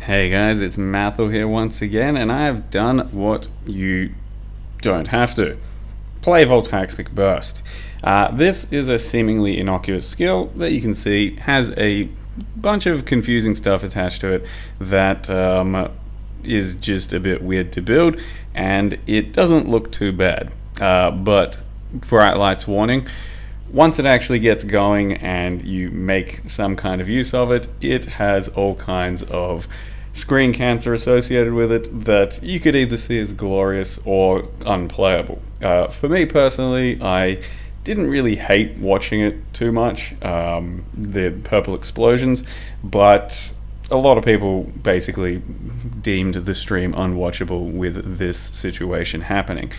Hey guys, it's Mathel here once again, and I have done what you don't have to. Play Voltaxic Burst. This is a seemingly innocuous skill that you can see has a bunch of confusing stuff attached to it that is just a bit weird to build, and it doesn't look too bad. But bright lights warning. Once it actually gets going and you make some kind of use of it, it has all kinds of screen cancer associated with it that you could either see as glorious or unplayable. For me personally, I didn't really hate watching it too much, the purple explosions, but a lot of people basically deemed the stream unwatchable with this situation happening.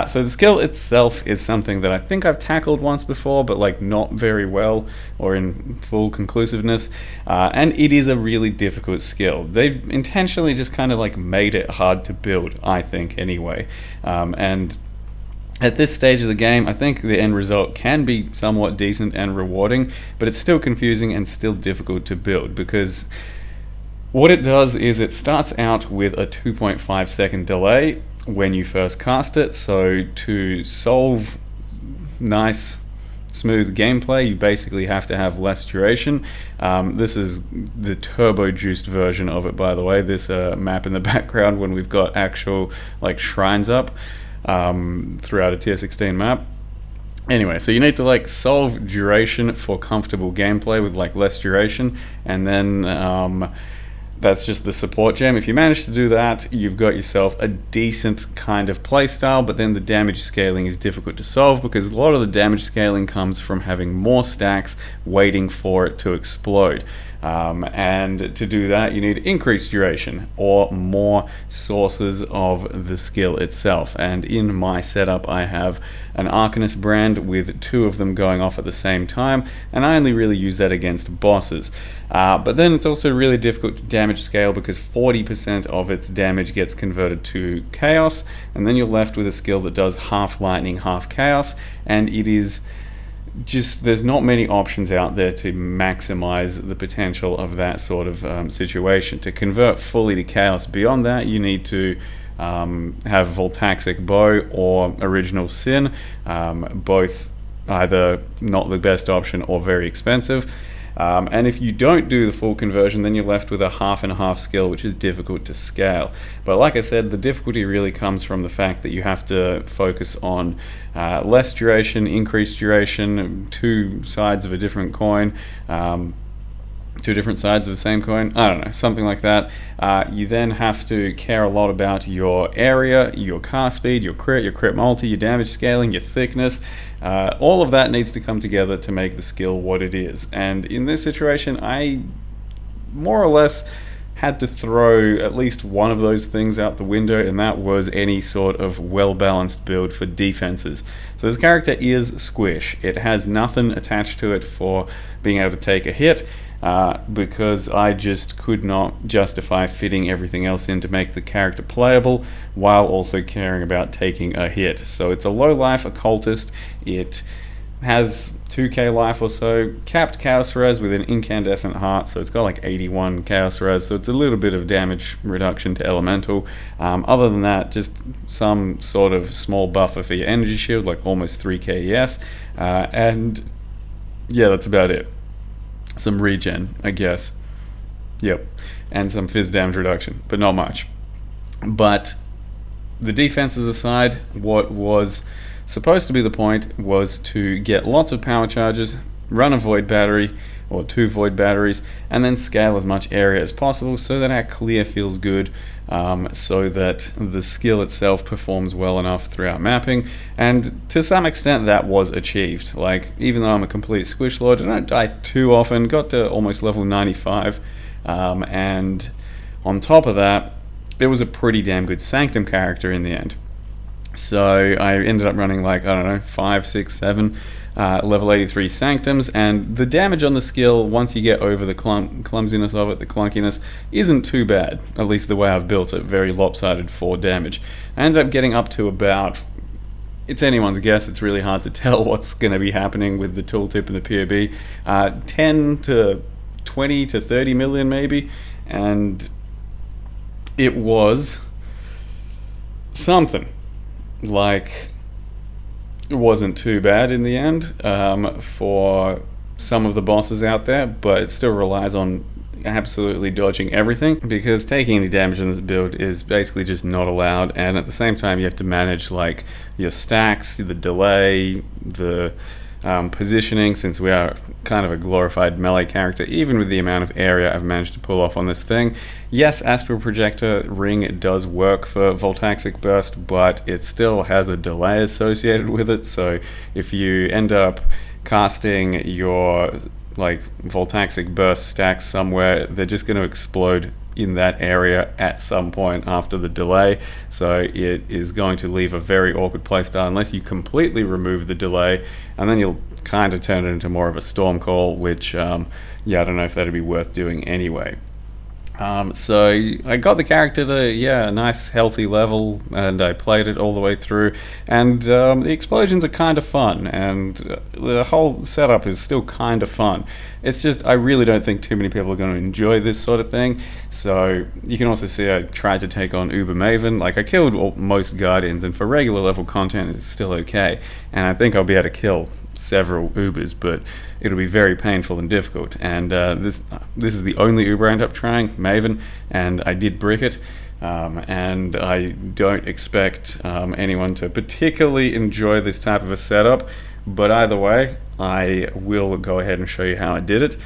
So the skill itself is something that I think I've tackled once before, but not very well or in full conclusiveness. And it is a really difficult skill. They've intentionally just kind of made it hard to build, I think, anyway. And at this stage of the game, I think the end result can be somewhat decent and rewarding, but it's still confusing and still difficult to build because what it does is it starts out with a 2.5 second delay when you first cast it. So to solve nice, smooth gameplay, you basically have to have less duration. This is the turbo-juiced version of it, by the way, this map in the background when we've got actual shrines up throughout a tier 16 map. Anyway, so you need to solve duration for comfortable gameplay with less duration, and then that's just the support gem. If you manage to do that, you've got yourself a decent kind of playstyle, but then the damage scaling is difficult to solve because a lot of the damage scaling comes from having more stacks waiting for it to explode. And to do that, you need increased duration or more sources of the skill itself. And in my setup, I have an Arcanist brand with two of them going off at the same time, and I only really use that against bosses. But then it's also really difficult to damage scale because 40% of its damage gets converted to chaos, and then you're left with a skill that does half lightning, half chaos, and it is just, there's not many options out there to maximize the potential of that sort of situation. To convert fully to chaos beyond that, you need to have Voltaxic Bow or Original Sin, both either not the best option or very expensive. And if you don't do the full conversion, then you're left with a half and half skill, which is difficult to scale. But like I said, the difficulty really comes from the fact that you have to focus on less duration, increased duration, two sides of a different coin, two different sides of the same coin, I don't know, something like that. You then have to care a lot about your area, your cast speed, your crit multi, your damage scaling, your thickness. All of that needs to come together to make the skill what it is. And in this situation, I more or less had to throw at least one of those things out the window, and that was any sort of well-balanced build for defenses. So this character is squish. It has nothing attached to it for being able to take a hit, because I just could not justify fitting everything else in to make the character playable while also caring about taking a hit. So it's a low life occultist. It has 2k life or so, capped chaos res with an incandescent heart, so it's got 81 chaos res, so it's a little bit of damage reduction to elemental. Other than that, just some sort of small buffer for your energy shield, almost 3k ES, and yeah, that's about it. Some regen, I guess. Yep. And some fizz damage reduction, but not much. But the defenses aside, what was supposed to be the point was to get lots of power charges, run a void battery, or 2 void batteries, and then scale as much area as possible so that our clear feels good, so that the skill itself performs well enough throughout mapping. And to some extent that was achieved. Even though I'm a complete squish lord, I don't die too often, got to almost level 95, and on top of that, it was a pretty damn good sanctum character in the end. So I ended up running 5, 6, 7 level 83 sanctums, and the damage on the skill, once you get over the clumsiness of it, the clunkiness, isn't too bad, at least the way I've built it, very lopsided 4 damage. I ended up getting up to about, it's anyone's guess, it's really hard to tell what's going to be happening with the tooltip and the POB, 10 to 20 to 30 million maybe, and it was something. Like, it wasn't too bad in the end for some of the bosses out there, but it still relies on absolutely dodging everything, because taking any damage in this build is basically just not allowed. And at the same time, you have to manage like your stacks, the delay, the positioning, since we are kind of a glorified melee character. Even with the amount of area I've managed to pull off on this thing, yes, astral projector ring does work for Voltaxic burst, but it still has a delay associated with it. So if you end up casting your like Voltaxic burst stacks somewhere, they're just going to explode in that area at some point after the delay. So it is going to leave a very awkward playstyle unless you completely remove the delay, and then you'll kind of turn it into more of a storm call, which yeah, I don't know if that'd be worth doing anyway. So I got the character to, yeah, a nice healthy level, and I played it all the way through, and the explosions are kind of fun, and the whole setup is still kind of fun. It's just, I really don't think too many people are going to enjoy this sort of thing. So you can also see I tried to take on Uber Maven. Like, I killed most Guardians, and for regular level content it's still okay, and I think I'll be able to kill several Ubers, but it'll be very painful and difficult. And this is the only Uber I end up trying, Maven, and I did brick it. And I don't expect anyone to particularly enjoy this type of a setup, but either way, I will go ahead and show you how I did it,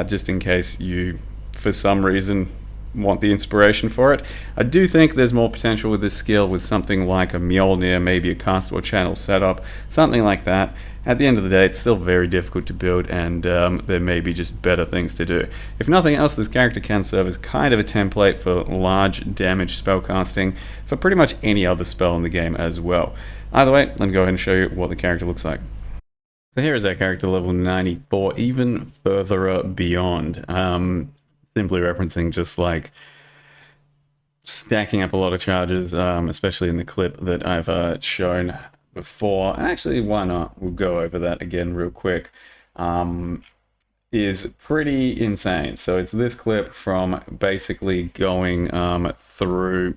just in case you, for some reason, want the inspiration for it. I do think there's more potential with this skill with something like a Mjolnir, maybe a castable channel setup, something like that. At the end of the day, it's still very difficult to build, and there may be just better things to do. If nothing else, this character can serve as kind of a template for large damage spellcasting for pretty much any other spell in the game as well. Either way, let me go ahead and show you what the character looks like. So here is our character level 94, even further beyond. Simply referencing just like stacking up a lot of charges, especially in the clip that I've shown before. And actually, why not? We'll go over that again real quick. Is pretty insane. So it's this clip from basically going through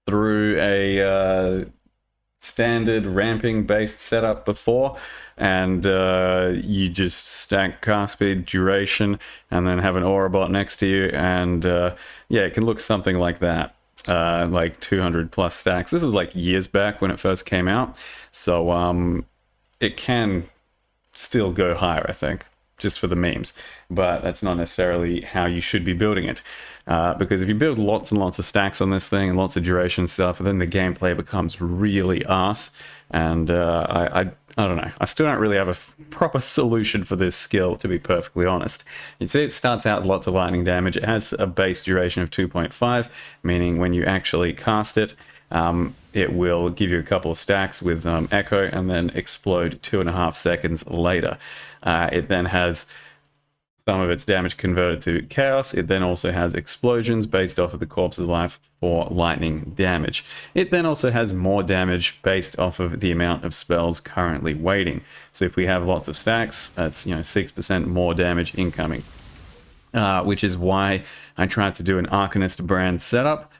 a standard ramping based setup before, and you just stack cast speed, duration, and then have an aura bot next to you, and yeah, it can look something like that, like 200 plus stacks. This was like years back when it first came out, so it can still go higher, I think, just for the memes, but that's not necessarily how you should be building it, because if you build lots and lots of stacks on this thing and lots of duration stuff, then the gameplay becomes really arse. And I don't know, I still don't really have a proper solution for this skill, to be perfectly honest. You see, it starts out with lots of lightning damage. It has a base duration of 2.5, meaning when you actually cast it, it will give you a couple of stacks with echo and then explode 2.5 seconds later. It then has some of its damage converted to chaos. It then also has explosions based off of the corpse's life for lightning damage. It then also has more damage based off of the amount of spells currently waiting. So if we have lots of stacks, that's 6% more damage incoming, which is why I tried to do an Arcanist brand setup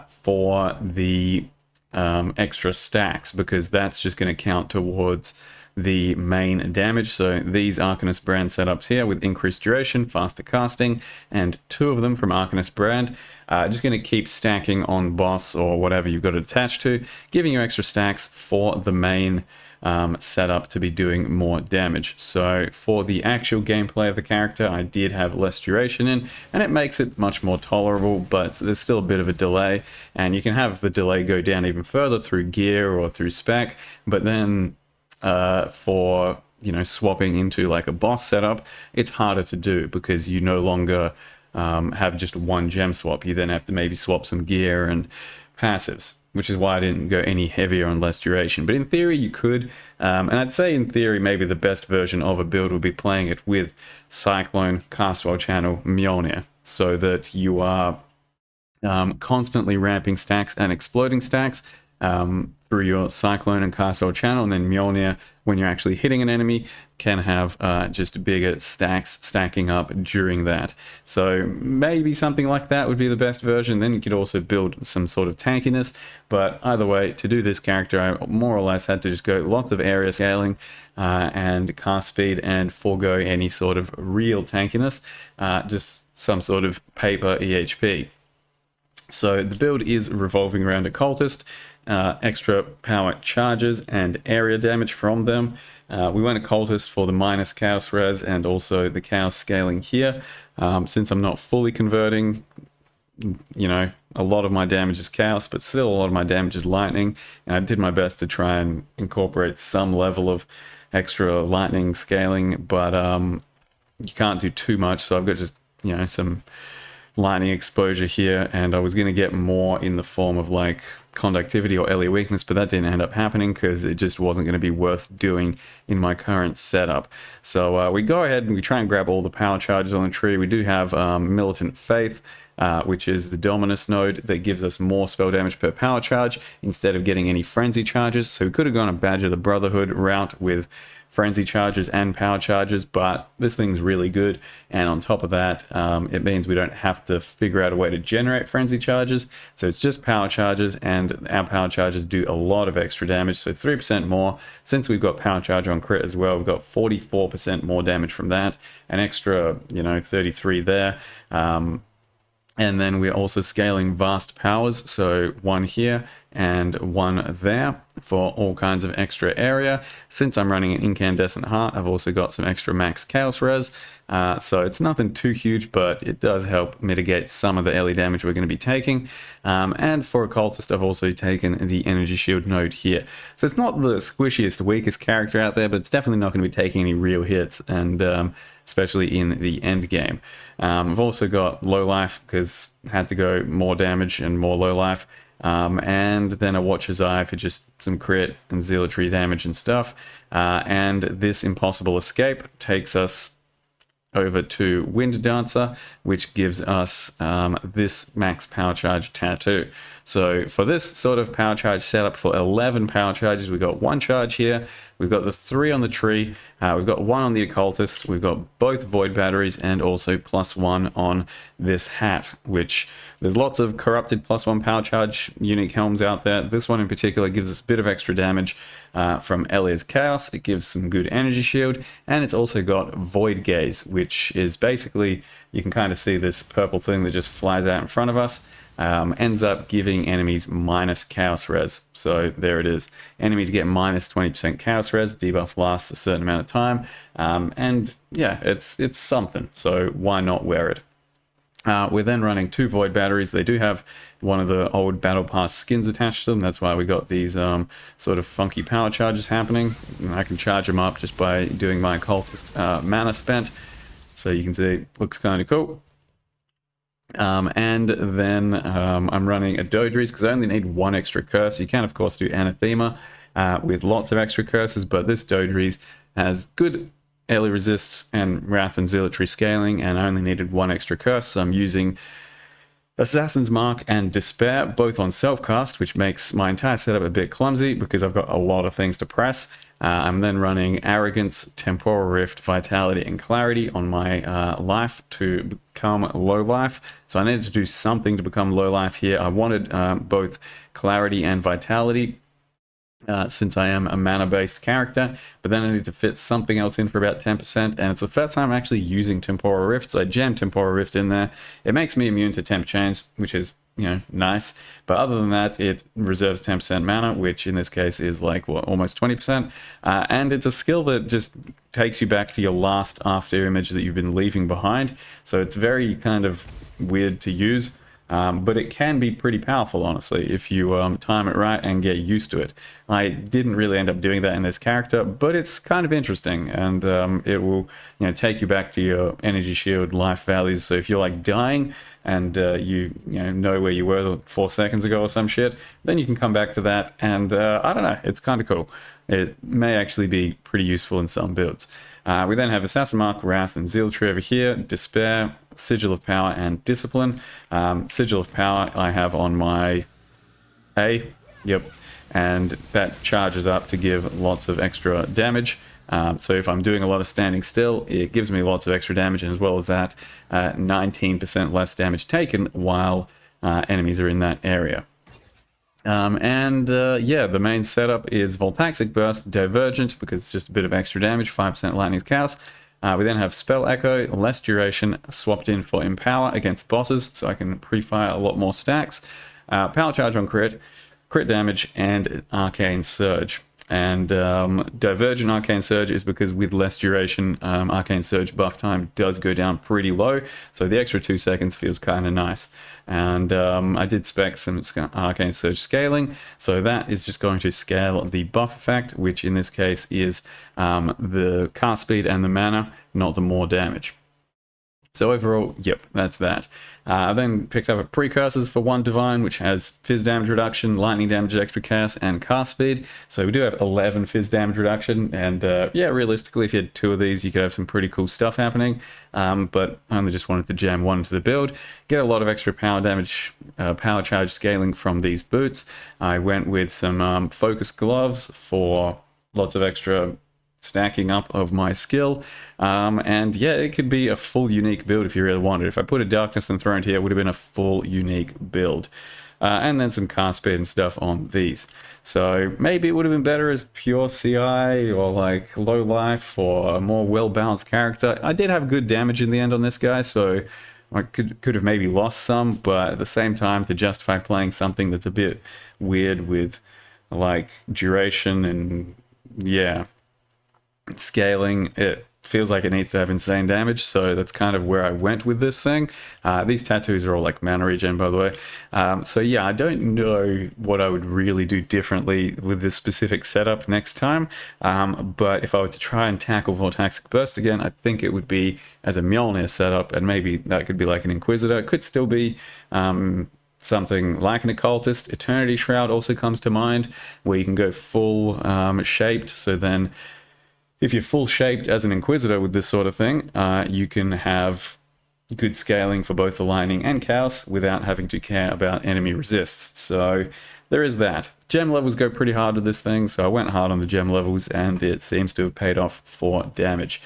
for the extra stacks, because that's just going to count towards the main damage. So these Arcanist brand setups here with increased duration, faster casting, and 2 of them from Arcanist brand, just going to keep stacking on boss or whatever you've got it attached to, giving you extra stacks for the main setup to be doing more damage. So for the actual gameplay of the character, I did have less duration in, and it makes it much more tolerable, but there's still a bit of a delay, and you can have the delay go down even further through gear or through spec, but then for swapping into like a boss setup, it's harder to do because you no longer have just one gem swap. You then have to maybe swap some gear and passives, which is why I didn't go any heavier on less duration. But in theory, you could, and I'd say in theory, maybe the best version of a build would be playing it with Cyclone, Castwell Channel, Mjolnir, so that you are constantly ramping stacks and exploding stacks through your Cyclone and Castle channel, and then Mjolnir, when you're actually hitting an enemy, can have just bigger stacks stacking up during that. So maybe something like that would be the best version. Then you could also build some sort of tankiness, but either way, to do this character, I more or less had to just go lots of area scaling and cast speed and forego any sort of real tankiness, just some sort of paper EHP. So the build is revolving around a cultist, extra power charges and area damage from them. We went a cultist for the minus chaos res and also the chaos scaling here. Since I'm not fully converting, you know, a lot of my damage is chaos, but still a lot of my damage is lightning. And I did my best to try and incorporate some level of extra lightning scaling, but you can't do too much. So I've got just, you know, some lightning exposure here, and I was going to get more in the form of like conductivity or LE weakness, but that didn't end up happening because it just wasn't going to be worth doing in my current setup. So we go ahead and we try and grab all the power charges on the tree. We do have Militant Faith, which is the Dominus node that gives us more spell damage per power charge instead of getting any frenzy charges. So we could have gone a Badge of the Brotherhood route with frenzy charges and power charges, but this thing's really good, and on top of that, it means we don't have to figure out a way to generate frenzy charges. So it's just power charges, and our power charges do a lot of extra damage, so 3% more. Since we've got power charge on crit as well, we've got 44% more damage from that, an extra, you know, 33 there. And then we're also scaling vast powers, so one here and one there for all kinds of extra area. Since I'm running an incandescent heart, I've also got some extra max chaos res, so it's nothing too huge, but it does help mitigate some of the LE damage we're going to be taking. And for a cultist, I've also taken the energy shield node here. So it's not the squishiest, weakest character out there, but it's definitely not going to be taking any real hits, and especially in the end game. I've also got low life because I had to go more damage and more low life. And then a Watcher's Eye for just some crit and zealotry damage and stuff. And this Impossible Escape takes us over to Wind Dancer, which gives us this max power charge tattoo. So for this sort of power charge setup for 11 power charges, we've got one charge here, we've got the 3 on the tree, we've got 1 on the occultist, we've got both void batteries, and also +1 on this hat, which there's lots of corrupted +1 power charge unique helms out there. This one in particular gives us a bit of extra damage from Elia's Chaos. It gives some good energy shield, and it's also got Void Gaze, which is basically, you can kind of see this purple thing that just flies out in front of us. Ends up giving enemies minus chaos res. So there it is. Enemies get minus 20% chaos res. Debuff lasts a certain amount of time. And yeah, it's something. So why not wear it? We're then running 2 void batteries. They do have one of the old battle pass skins attached to them. That's why we got these sort of funky power charges happening. I can charge them up just by doing my occultist mana spent. So you can see it looks kind of cool. And then I'm running a Dodries because I only need 1 extra curse. You can of course do Anathema with lots of extra curses, but this Dodries has good LE resist and Wrath and Zealotry scaling, and I only needed 1 extra curse, so I'm using Assassin's Mark and Despair, both on self-cast, which makes my entire setup a bit clumsy because I've got a lot of things to press. I'm then running Arrogance, Temporal Rift, Vitality, and Clarity on my life to become low life. So I needed to do something to become low life here. I wanted both Clarity and Vitality, since I am a mana-based character, but then I need to fit something else in for about 10%, and it's the first time I'm actually using Temporal Rift, so I jammed Temporal Rift in there. It makes me immune to temp chains, which is, you know, nice, but other than that, it reserves 10% mana, which in this case is like, what, almost 20%, and it's a skill that just takes you back to your last after image that you've been leaving behind, so it's very kind of weird to use. But it can be pretty powerful, honestly, if you time it right and get used to it. I didn't really end up doing that in this character, but it's kind of interesting, and it will, you know, take you back to your energy shield life values. So if you're like dying and you know where you were 4 seconds ago or some shit, then you can come back to that, and I don't know, it's kind of cool. It may actually be pretty useful in some builds. We then have Assassin Mark, Wrath, and Zealotry over here, Despair, Sigil of Power, and Discipline. Sigil of Power I have on my A. Yep. and that charges up to give lots of extra damage. So if I'm doing a lot of standing still, it gives me lots of extra damage, and as well as that, 19% less damage taken while enemies are in that area. Yeah, the main setup is Voltaxic Burst, Divergent, because it's just a bit of extra damage, 5% Lightning's Chaos. We then have Spell Echo, less duration, swapped in for Empower against bosses, so I can pre-fire a lot more stacks. Power Charge on crit, crit damage, and Arcane Surge. And Divergent Arcane Surge is because with less duration, Arcane Surge buff time does go down pretty low, so the extra 2 seconds feels kind of nice. And I did spec some Arcane Surge scaling, so that is just going to scale the buff effect, which in this case is the cast speed and the mana, not the more damage. So overall, yep, that's that. I then picked up a Precursors for 1 Divine, which has Fizz damage reduction, lightning damage, extra chaos, and cast speed. So we do have 11 Fizz damage reduction, and yeah, realistically, if you had 2 of these, you could have some pretty cool stuff happening. But I only just wanted to jam 1 into the build, get a lot of extra power damage, power charge scaling from these boots. I went with some Focus Gloves for lots of extra stacking up of my skill, and yeah, it could be a full unique build if you really wanted. If I put a Darkness Enthroned here, it would have been a full unique build. And then some cast speed and stuff on these. So maybe it would have been better as pure CI or like low life or a more well-balanced character. I did have good damage in the end on this guy, so I could have maybe lost some, but at the same time, to justify playing something that's a bit weird with like duration and yeah, scaling, it feels like it needs to have insane damage, so that's kind of where I went with this thing. These tattoos are all like mana regen, by the way. So yeah, I don't know what I would really do differently with this specific setup next time, but if I were to try and tackle Voltaxic Burst again, I think it would be as a Mjolnir setup, and maybe that could be like an Inquisitor. It could still be something like an Occultist. Eternity Shroud also comes to mind, where you can go full shaped, so then if you're full shaped as an Inquisitor with this sort of thing, you can have good scaling for both the Lightning and Chaos without having to care about enemy resists. So there is that. Gem levels go pretty hard with this thing, so I went hard on the gem levels, and it seems to have paid off for damage.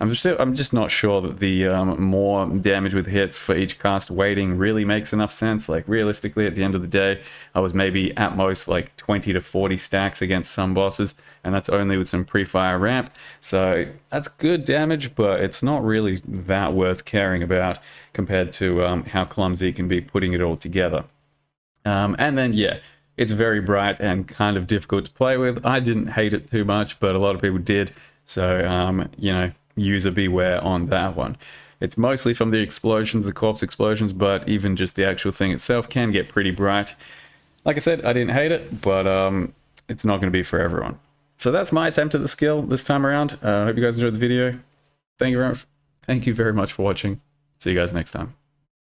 I'm just not sure that the more damage with hits for each cast weighting really makes enough sense. Like realistically, at the end of the day, I was maybe at most like 20 to 40 stacks against some bosses, and that's only with some pre-fire ramp. So that's good damage, but it's not really that worth caring about compared to how clumsy it can be putting it all together. And then yeah, it's very bright and kind of difficult to play with. I didn't hate it too much, but a lot of people did. So you know, user beware on that one. It's mostly from the explosions, the corpse explosions, but even just the actual thing itself can get pretty bright. Like I said, I didn't hate it, but it's not going to be for everyone. So that's my attempt at the skill this time around. Hope you guys enjoyed the video. Thank you very much for watching. See you guys next time.